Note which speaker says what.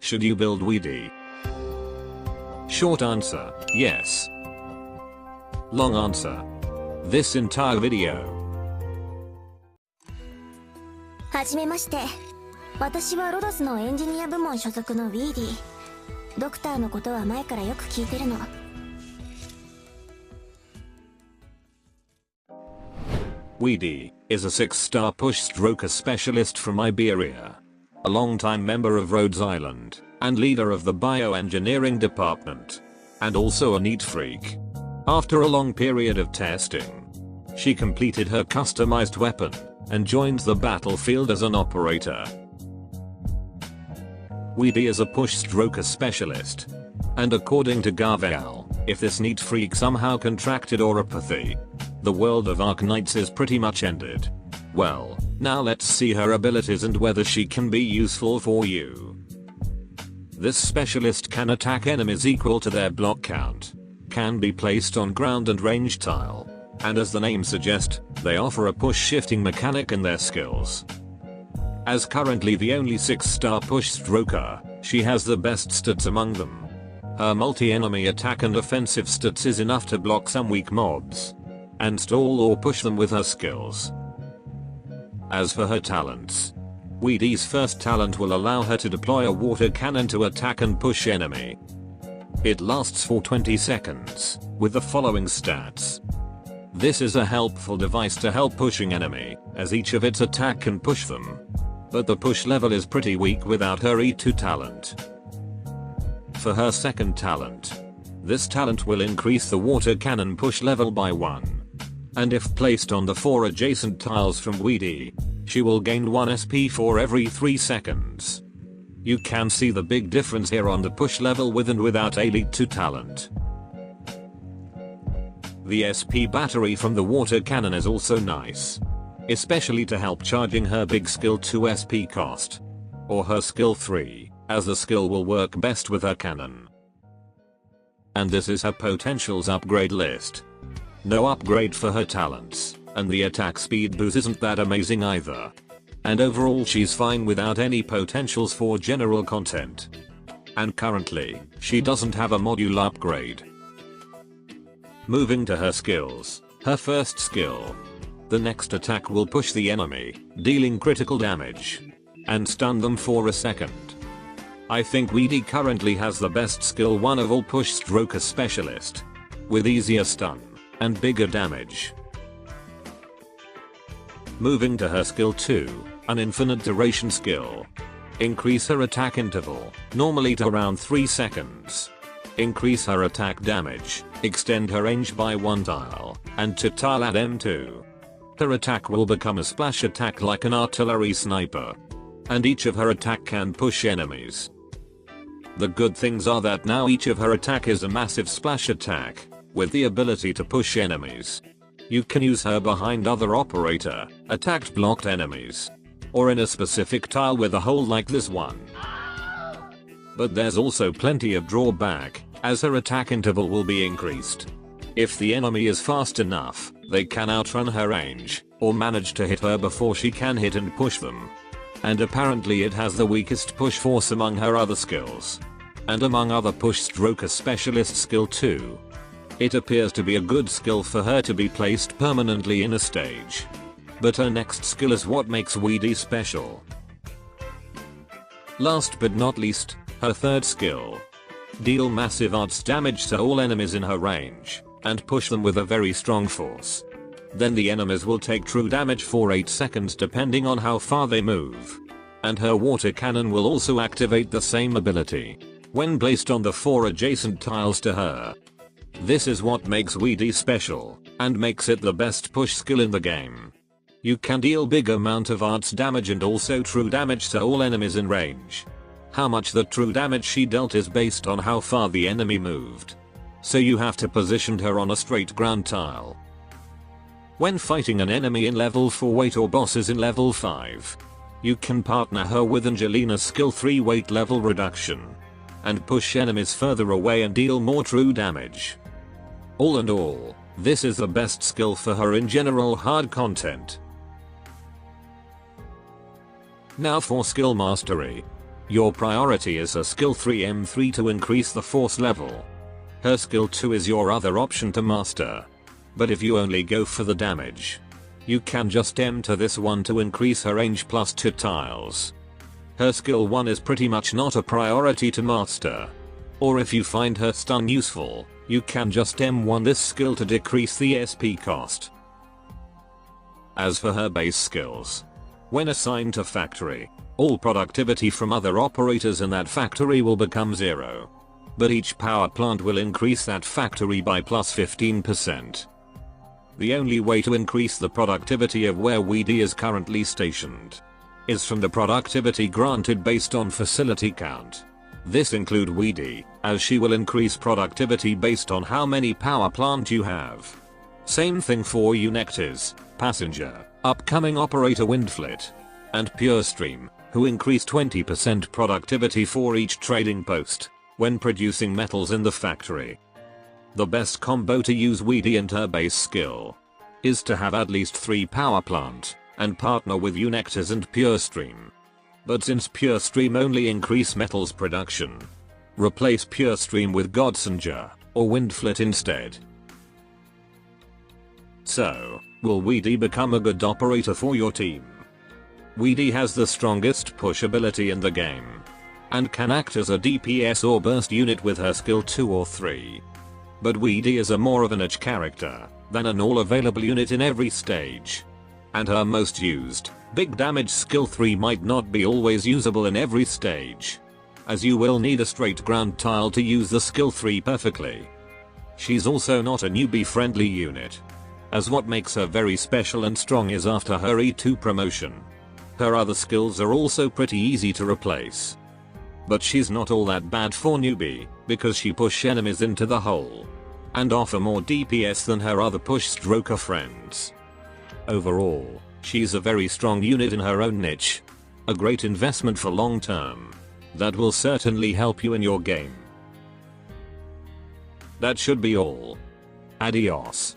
Speaker 1: Should you build Weedy? Short answer, yes. Long answer, this entire video.
Speaker 2: はじめまして。私はロドスのエンジニア部門所属のウィーディ。ドクターのことは前からよく聞いてるの。
Speaker 1: Weedy is a 6-star push stroker specialist from Iberia. A long-time member of Rhodes Island, and leader of the bioengineering department. And also a neat freak. After a long period of testing, she completed her customized weapon, and joins the battlefield as an operator. Weedy is a push stroker specialist. And according to Gavial, if this neat freak somehow contracted oropathy, the world of Arknights is pretty much ended. Well, now let's see her abilities and whether she can be useful for you. This specialist can attack enemies equal to their block count, can be placed on ground and range tile, and as the name suggests, they offer a push shifting mechanic in their skills. As currently the only 6-star push stroker, she has the best stats among them. Her multi-enemy attack and offensive stats is enough to block some weak mobs, and stall or push them with her skills. As for her talents, Weedy's first talent will allow her to deploy a water cannon to attack and push enemy. It lasts for 20 seconds, with the following stats. This is a helpful device to help pushing enemy, as each of its attack can push them. But the push level is pretty weak without her E2 talent. For her second talent, this talent will increase the water cannon push level by 1. And if placed on the 4 adjacent tiles from Weedy, she will gain 1 SP for every 3 seconds. You can see the big difference here on the push level with and without Elite 2 talent. The SP battery from the water cannon is also nice. Especially to help charging her big skill 2 SP cost. Or her skill 3, as the skill will work best with her cannon. And this is her potentials upgrade list. No upgrade for her talents, and the attack speed boost isn't that amazing either. And overall she's fine without any potentials for general content. And currently, she doesn't have a module upgrade. Moving to her skills, her first skill. The next attack will push the enemy, dealing critical damage. And stun them for a second. I think Weedy currently has the best skill 1 of all push stroker specialist. With easier stun, and bigger damage. Moving to her skill 2, an infinite duration skill. Increase her attack interval, normally to around 3 seconds. Increase her attack damage, extend her range by 1 tile, and to tile add M2. Her attack will become a splash attack like an artillery sniper. And each of her attack can push enemies. The good things are that now each of her attack is a massive splash attack, with the ability to push enemies. You can use her behind other operator, attacked blocked enemies. Or in a specific tile with a hole like this one. But there's also plenty of drawback, as her attack interval will be increased. If the enemy is fast enough, they can outrun her range, or manage to hit her before she can hit and push them. And apparently it has the weakest push force among her other skills. And among other push stroker specialist skill 2. It appears to be a good skill for her to be placed permanently in a stage. But her next skill is what makes Weedy special. Last but not least, her third skill. Deal massive arts damage to all enemies in her range, and push them with a very strong force. Then the enemies will take true damage for 8 seconds depending on how far they move. And her water cannon will also activate the same ability, when placed on the 4 adjacent tiles to her. This is what makes Weedy special, and makes it the best push skill in the game. You can deal big amount of arts damage and also true damage to all enemies in range. How much the true damage she dealt is based on how far the enemy moved. So you have to position her on a straight ground tile. When fighting an enemy in level 4 weight or bosses in level 5, you can partner her with Angelina's skill 3 weight level reduction. And push enemies further away and deal more true damage. All in all, this is the best skill for her in general hard content. Now for skill mastery. Your priority is her skill 3 M3 to increase the force level. Her skill 2 is your other option to master. But if you only go for the damage, you can just enter this one to increase her range plus 2 tiles. Her skill 1 is pretty much not a priority to master. Or if you find her stun useful, you can just M1 this skill to decrease the SP cost. As for her base skills, when assigned to factory, all productivity from other operators in that factory will become 0. But each power plant will increase that factory by plus 15%. The only way to increase the productivity of where Weedy is currently stationed is from the productivity granted based on facility count. This include Weedy, as she will increase productivity based on how many power plant you have. Same thing for Unectis, Passenger, upcoming operator Windflit, and PureStream, who increase 20% productivity for each trading post when producing metals in the factory. The best combo to use Weedy and her base skill is to have at least 3 power plant and partner with Unectis and PureStream. But since PureStream only increase metals production, replace PureStream with Godsinger or Windflit instead. So, will Weedy become a good operator for your team? Weedy has the strongest push ability in the game, and can act as a DPS or burst unit with her skill 2 or 3. But Weedy is a more of an edge character than an all-available unit in every stage. And her most used, big damage skill 3 might not be always usable in every stage, as you will need a straight ground tile to use the skill 3 perfectly. She's also not a newbie friendly unit, as what makes her very special and strong is after her E2 promotion. Her other skills are also pretty easy to replace. But she's not all that bad for newbie, because she push enemies into the hole and offer more DPS than her other push stroker friends. Overall, she's a very strong unit in her own niche. A great investment for long term that will certainly help you in your game. That should be all. Adios.